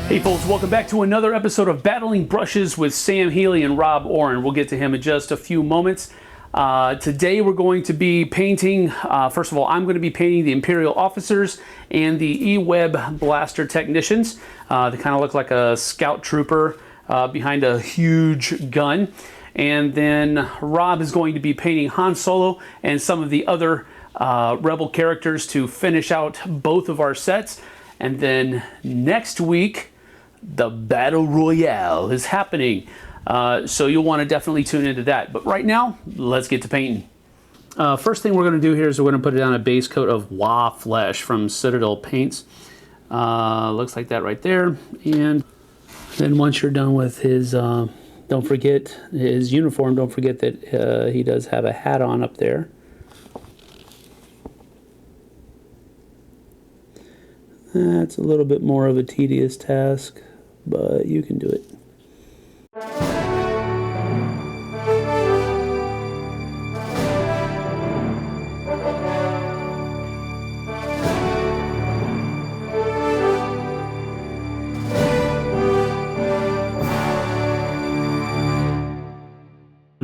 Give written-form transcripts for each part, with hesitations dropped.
Hey folks, welcome back to another episode of Battling Brushes with Sam Healey and Rob Oren. We'll get to him in just a few moments. Today we're going to be painting, first of all, I'm going to be painting the Imperial officers and the EWEB blaster technicians. They kind of look like a scout trooper behind a huge gun. And then Rob is going to be painting Han Solo and some of the other Rebel characters to finish out both of our sets. And then next week, the Battle Royale is happening. So you'll want to definitely tune into that. But right now, let's get to painting. First thing we're going to do here is we're going to put down a base coat of Wa Flesh from Citadel Paints. Looks like that right there. And then once you're done with his, don't forget his uniform, don't forget that he does have a hat on up there. That's a little bit more of a tedious task, but you can do it.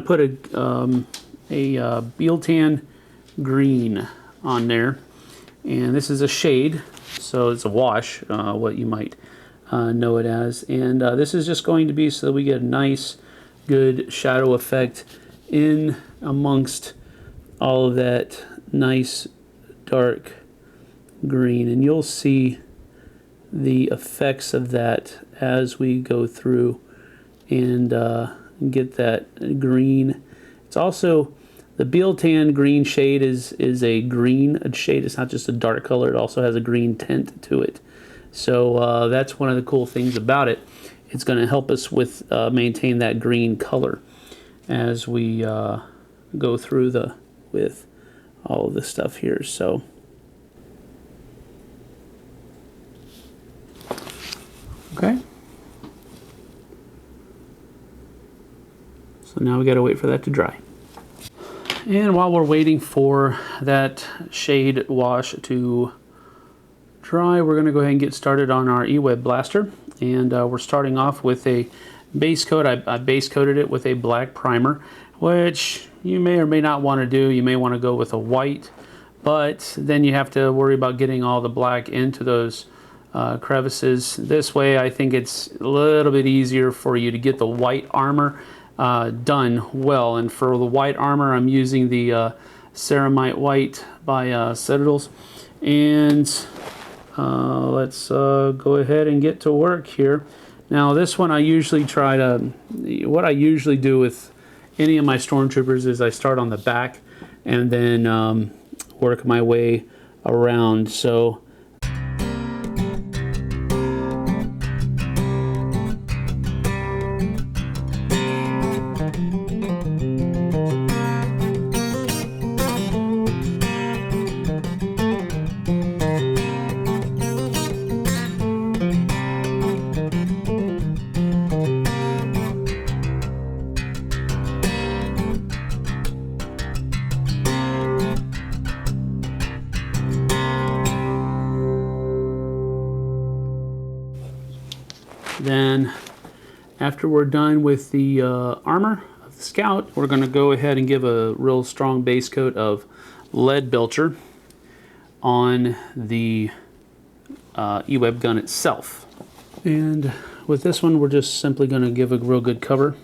Put a Bealtan green on there, and this is a shade, so it's a wash, what you might know it as. And this is just going to be so that we get a nice, good shadow effect in amongst all of that nice dark green. And you'll see the effects of that as we go through and get that green. It's also, the Bealtan green shade is a green shade. It's not just a dark color, it also has a green tint to it. So that's one of the cool things about it. It's going to help us with maintain that green color as we go through with all of this stuff here. So okay. So now we got to wait for that to dry. And while we're waiting for that shade wash to dry, we're going to go ahead and get started on our EWEB blaster. And we're starting off with a base coat. I base coated it with a black primer, which you may or may not want to do. You may want to go with a white, but then you have to worry about getting all the black into those crevices. This way, I think it's a little bit easier for you to get the white armor done well. And for the white armor, I'm using the Ceramite White by Citadels. And let's go ahead and get to work here. Now this one I usually what I usually do with any of my stormtroopers is I start on the back and then work my way around. So then after we're done with the armor of the Scout, we're going to go ahead and give a real strong base coat of lead belcher on the EWEB gun itself. And with this one, we're just simply going to give a real good cover.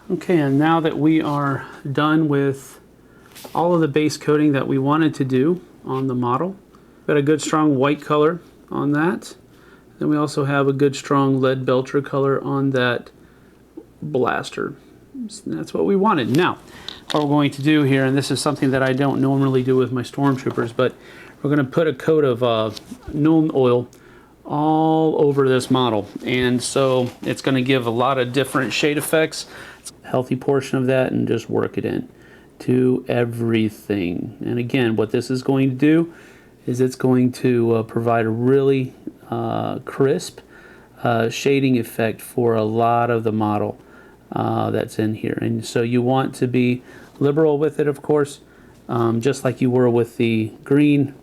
Okay, and now that we are done with all of the base coating that we wanted to do on the model, got a good strong white color on that. Then we also have a good strong lead belcher color on that blaster. So that's what we wanted. Now, what we're going to do here, and this is something that I don't normally do with my stormtroopers, but we're going to put a coat of Nuln oil all over this model. And so it's going to give a lot of different shade effects. A healthy portion of that, and just work it in to everything. And again, what this is going to do is it's going to provide a really crisp shading effect for a lot of the model that's in here. And so you want to be liberal with it, of course, just like you were with the green.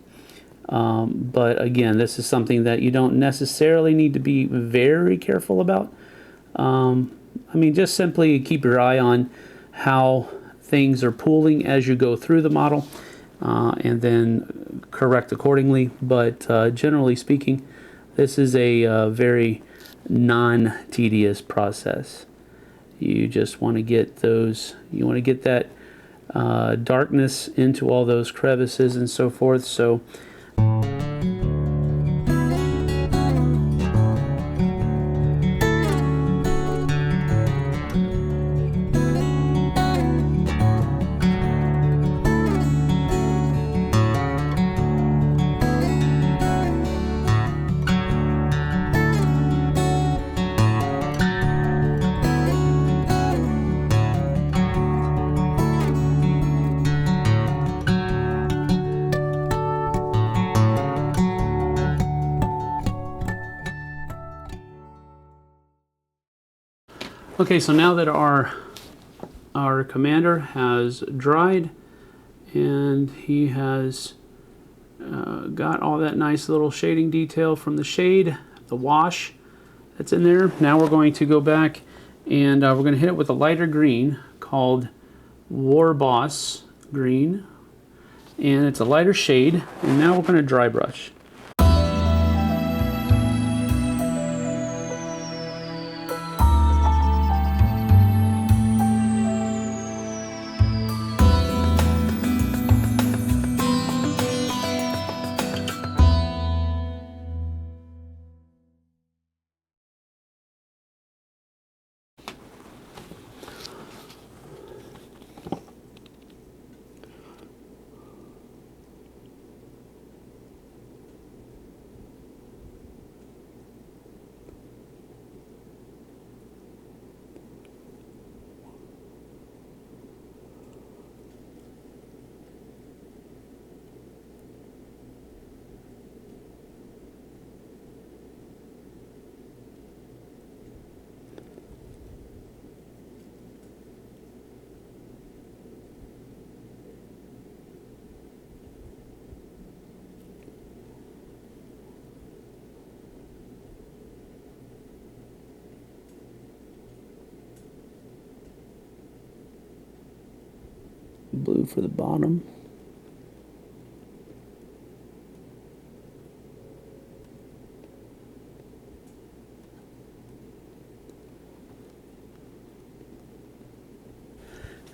But again, this is something that you don't necessarily need to be very careful about. I mean, just simply keep your eye on how things are pooling as you go through the model, and then correct accordingly. But generally speaking, this is a very non-tedious process. You just want to get those, you want to get that darkness into all those crevices and so forth. So okay, so now that our commander has dried and he has got all that nice little shading detail from the shade, the wash that's in there, now we're going to go back and we're going to hit it with a lighter green called War Boss Green, and it's a lighter shade, and now we're going to dry brush. Blue for the bottom.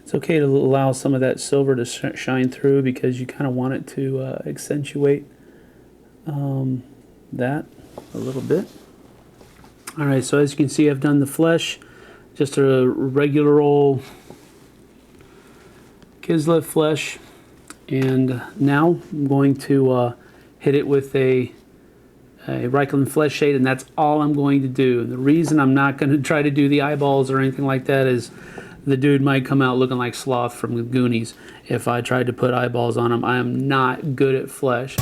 It's okay to allow some of that silver to shine through because you kind of want it to accentuate that a little bit. Alright, so as you can see, I've done the flesh, just a regular old Kislev flesh, and now I'm going to hit it with a Reikland flesh shade, and that's all I'm going to do. The reason I'm not going to try to do the eyeballs or anything like that is the dude might come out looking like Sloth from the Goonies if I tried to put eyeballs on him. I am not good at flesh.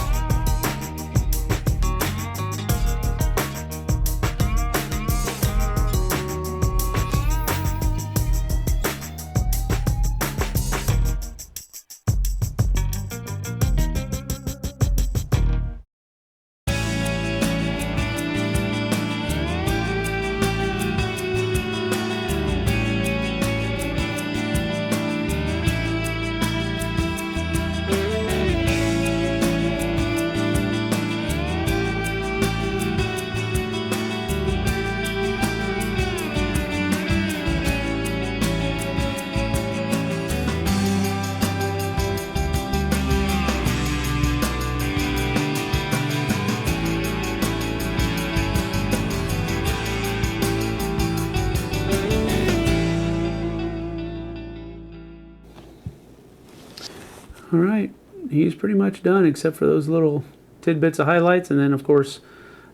All right, he's pretty much done except for those little tidbits of highlights, and then of course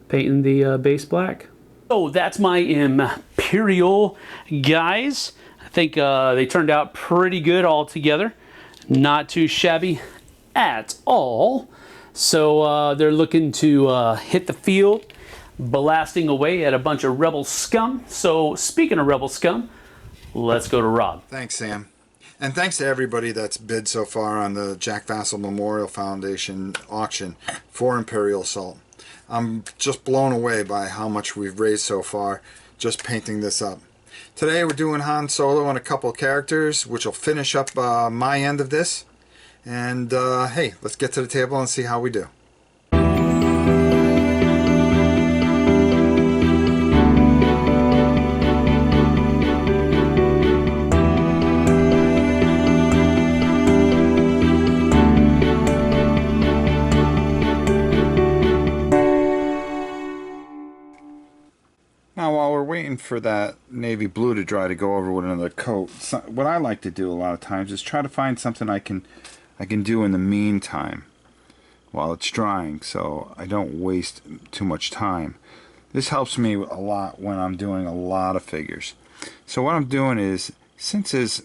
painting the base black. So that's my Imperial guys. I think they turned out pretty good all together. Not too shabby at all. So they're looking to hit the field blasting away at a bunch of rebel scum. So speaking of rebel scum, let's go to Rob. Thanks, Sam. And thanks to everybody that's bid so far on the Jack Vassal Memorial Foundation auction for Imperial Assault. I'm just blown away by how much we've raised so far just painting this up. Today we're doing Han Solo and a couple of characters, which will finish up my end of this. And hey, let's get to the table and see how we do. Now, while we're waiting for that navy blue to dry to go over with another coat, what I like to do a lot of times is try to find something I can do in the meantime while it's drying, so I don't waste too much time. This helps me a lot when I'm doing a lot of figures. So what I'm doing is, since his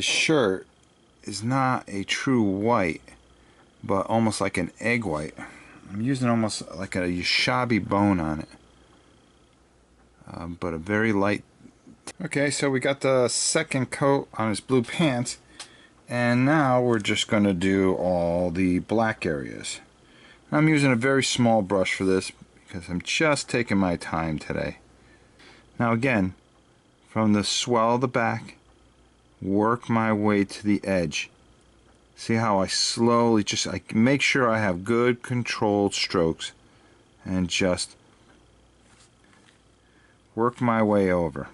shirt is not a true white, but almost like an egg white, I'm using almost like a shabby bone on it. But a very light. Okay, so we got the second coat on his blue pants, and now we're just going to do all the black areas. I'm using a very small brush for this because I'm just taking my time today. Now again, from the swell of the back, work my way to the edge. See how I slowly I make sure I have good controlled strokes and just work my way over.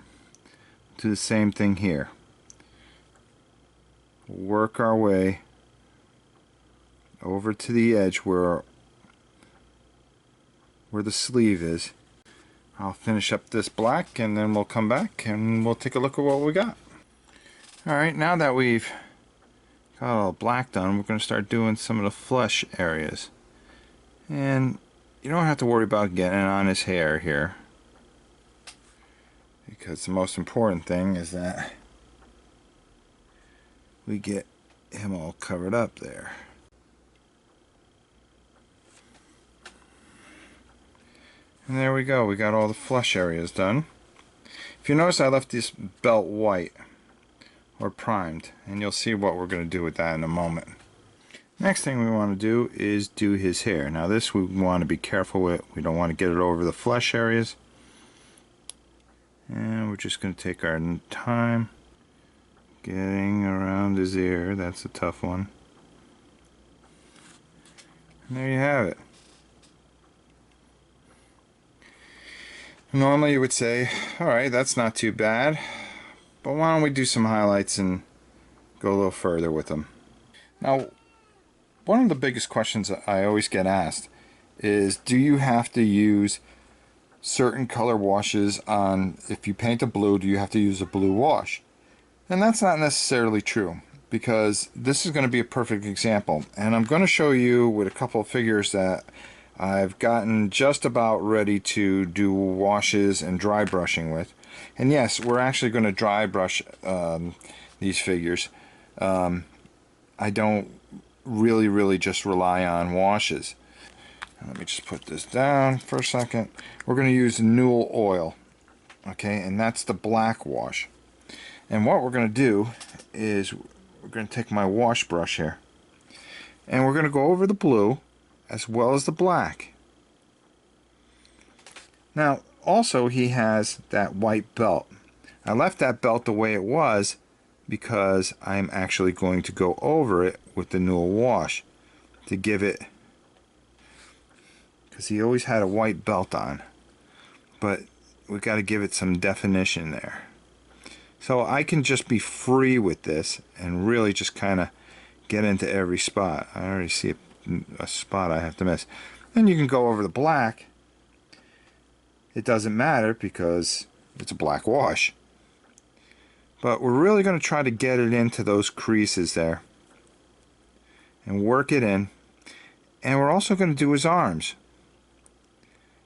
Do the same thing here. Work our way over to the edge where the sleeve is. I'll finish up this black and then we'll come back and we'll take a look at what we got. Alright, now that we've got all black done, we're going to start doing some of the flesh areas. And you don't have to worry about getting on his hair here, because the most important thing is that we get him all covered up there. And there we go, we got all the flesh areas done. If you notice, I left this belt white or primed, and you'll see what we're going to do with that in a moment. Next thing we want to do is do his hair. Now this we want to be careful with. We don't want to get it over the flesh areas. And we're just going to take our time getting around his ear. That's a tough one. And there you have it. Normally you would say, alright, that's not too bad, but why don't we do some highlights and go a little further with them. Now, one of the biggest questions that I always get asked is, do you have to use certain color washes on, if you paint a blue, do you have to use a blue wash? And that's not necessarily true, because this is going to be a perfect example, and I'm going to show you with a couple of figures that I've gotten just about ready to do washes and dry brushing with. And yes, we're actually going to dry brush these figures. I don't really just rely on washes. Let me just put this down for a second. We're going to use Newell oil, okay, and that's the black wash. And what we're going to do is we're going to take my wash brush here, and we're going to go over the blue as well as the black. Now, also he has that white belt. I left that belt the way it was because I'm actually going to go over it with the Newell wash to give it, because he always had a white belt on, but we got to give it some definition there. So I can just be free with this and really just kind of get into every spot. I already see a spot I have to miss. Then you can go over the black. It doesn't matter because it's a black wash. But we're really going to try to get it into those creases there and work it in. And we're also going to do his arms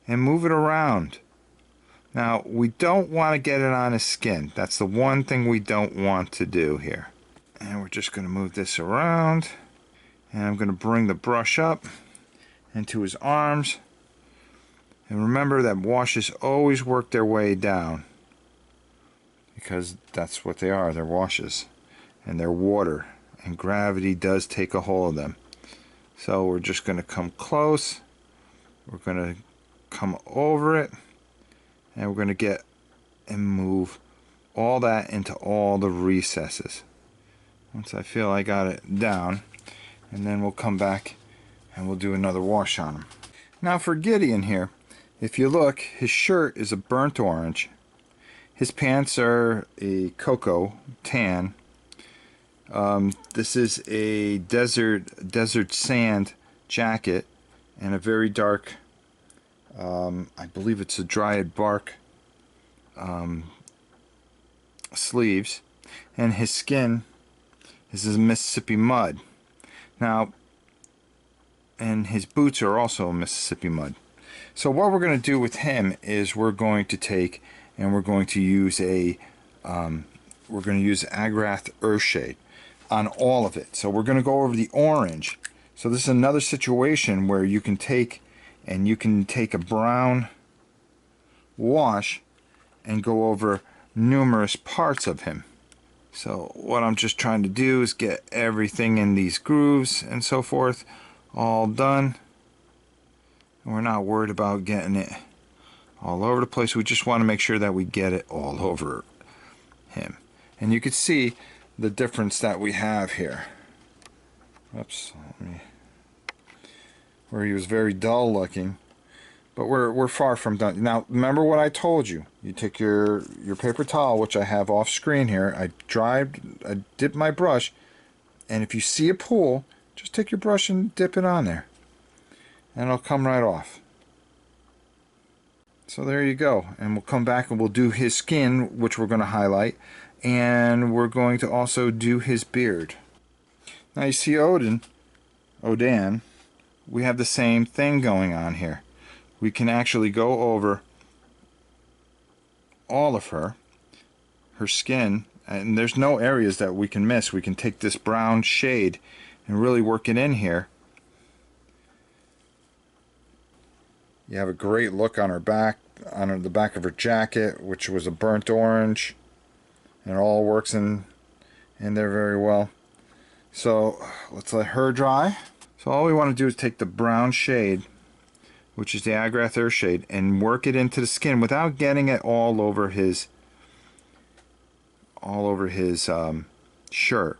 and move it around. Now, we don't want to get it on his skin. That's the one thing we don't want to do here. And we're just going to move this around. And I'm going to bring the brush up into his arms. And remember that washes always work their way down, because that's what they are. They're washes, and they're water, and gravity does take a hold of them. So we're just going to come close, we're going to come over it, and we're going to get and move all that into all the recesses. Once I feel I got it down, and then we'll come back and we'll do another wash on him. Now for Gideon here, if you look, his shirt is a burnt orange, his pants are a cocoa tan. This is a desert sand jacket and a very dark, I believe it's a dried bark sleeves, and his skin is a Mississippi mud. Now, and his boots are also Mississippi mud. So what we're going to do with him is we're going to take and we're going to use Agrath Earthshade on all of it. So we're going to go over the orange. So this is another situation where you can take a brown wash and go over numerous parts of him. So what I'm just trying to do is get everything in these grooves and so forth all done. And we're not worried about getting it all over the place. We just want to make sure that we get it all over him. And you can see the difference that we have here. Oops, where he was very dull looking, but we're far from done. Now remember what I told you. You take your paper towel, which I have off screen here. I dip my brush, and if you see a pool, just take your brush and dip it on there, and it'll come right off. So there you go. And we'll come back and we'll do his skin, which we're going to highlight, and we're going to also do his beard. Now you see Oden, we have the same thing going on here. We can actually go over all of her skin, and there's no areas that we can miss. We can take this brown shade and really work it in here. You have a great look on her back, on the back of her jacket, which was a burnt orange, and it all works in there very well. So let's let her dry. So all we want to do is take the brown shade, which is the Agrath Earthshade, and work it into the skin without getting it all over his shirt.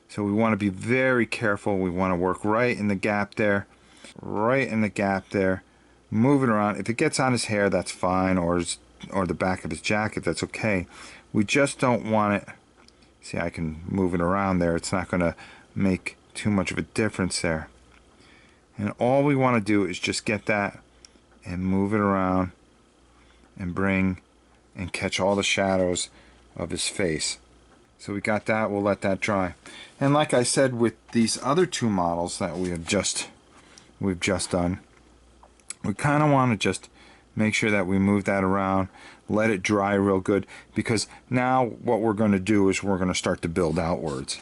So we want to be very careful. We want to work right in the gap there, move it around. If it gets on his hair, that's fine, or the back of his jacket, that's okay. We just don't want it. See, I can move it around there. It's not going to make too much of a difference there. And all we want to do is just get that and move it around and bring and catch all the shadows of his face. So we got that. We'll let that dry. And like I said, with these other two models that we've just done, we kind of want to just make sure that we move that around, let it dry real good, because now what we're going to do is we're going to start to build outwards.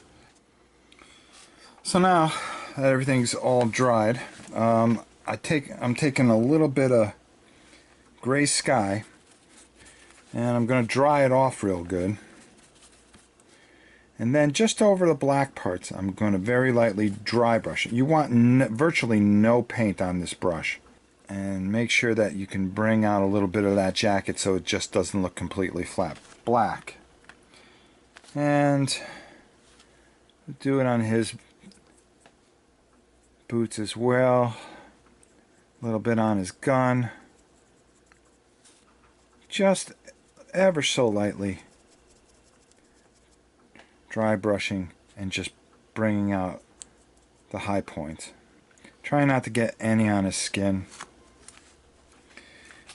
So now that everything's all dried, I'm taking a little bit of gray sky, and I'm going to dry it off real good. And then just over the black parts, I'm going to very lightly dry brush it. You want virtually no paint on this brush. And make sure that you can bring out a little bit of that jacket so it just doesn't look completely flat black. And do it on his boots as well. A little bit on his gun. Just ever so lightly dry brushing and just bringing out the high points. Try not to get any on his skin.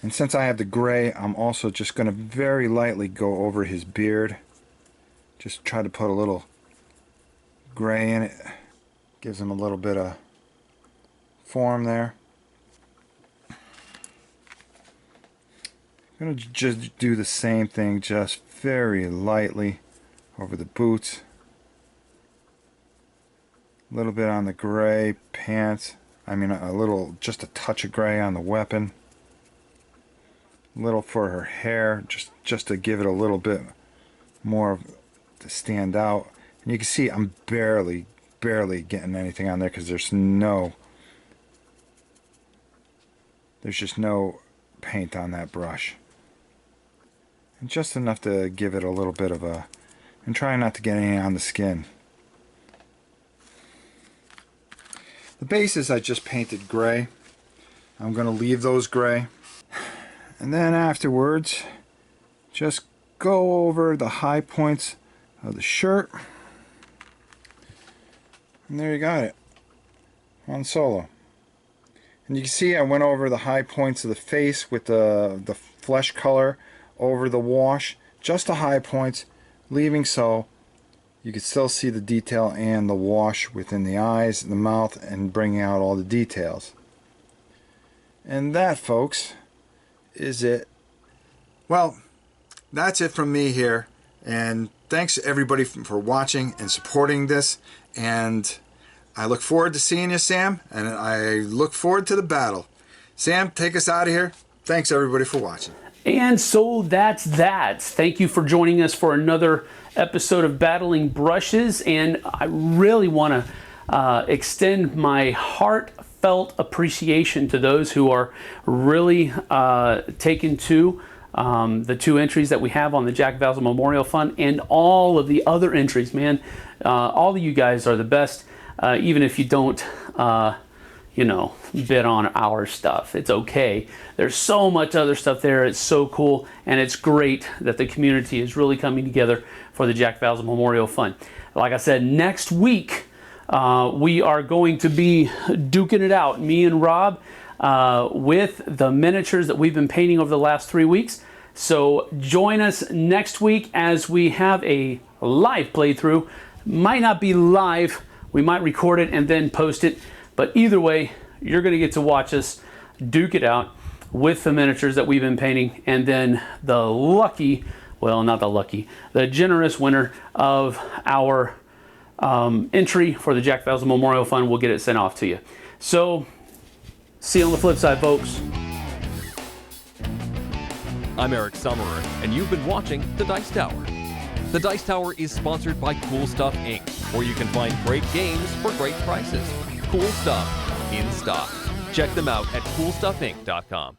And since I have the gray, I'm also just going to very lightly go over his beard. Just try to put a little gray in it. Gives him a little bit of form there. I'm going to just do the same thing, just very lightly over the boots. A little bit on the gray pants. I mean, just a touch of gray on the weapon. a little for her hair, just to give it a little bit more to stand out. And you can see I'm barely getting anything on there because there's just no paint on that brush. And just enough to give it a little bit of a, and try not to get any on the skin. The bases I just painted gray. I'm going to leave those gray. And then afterwards, just go over the high points of the shirt. And there you got it. Han Solo. And you can see I went over the high points of the face with the flesh color over the wash. Just the high points, leaving so you can still see the detail and the wash within the eyes and the mouth, and bringing out all the details. And that, folks, is it. Well, that's it from me here, and thanks everybody for watching and supporting this, and I look forward to seeing you, Sam, and I look forward to the battle. Sam, take us out of here. Thanks everybody for watching. And so that's that. Thank you for joining us for another episode of Battling Brushes, and I really want to extend my heartfelt appreciation to those who are really taken to the 2 entries that we have on the Jack Vazel Memorial Fund, and all of the other entries, man. All of you guys are the best, even if you don't bid on our stuff. It's okay. There's so much other stuff there. It's so cool, and it's great that the community is really coming together for the Jack Vazel Memorial Fund. Like I said, next week we are going to be duking it out, me and Rob, with the miniatures that we've been painting over the last 3 weeks. So join us next week as we have a live playthrough. Might not be live. We might record it and then post it. But either way, you're going to get to watch us duke it out with the miniatures that we've been painting. And then the lucky, well, not the lucky, the generous winner of our entry for the Jack Vazel Memorial Fund will get it sent off to you. So, see you on the flip side, folks. I'm Eric Summerer, and you've been watching The Dice Tower. The Dice Tower is sponsored by Cool Stuff Inc., where you can find great games for great prices. Cool stuff in stock. Check them out at coolstuffinc.com.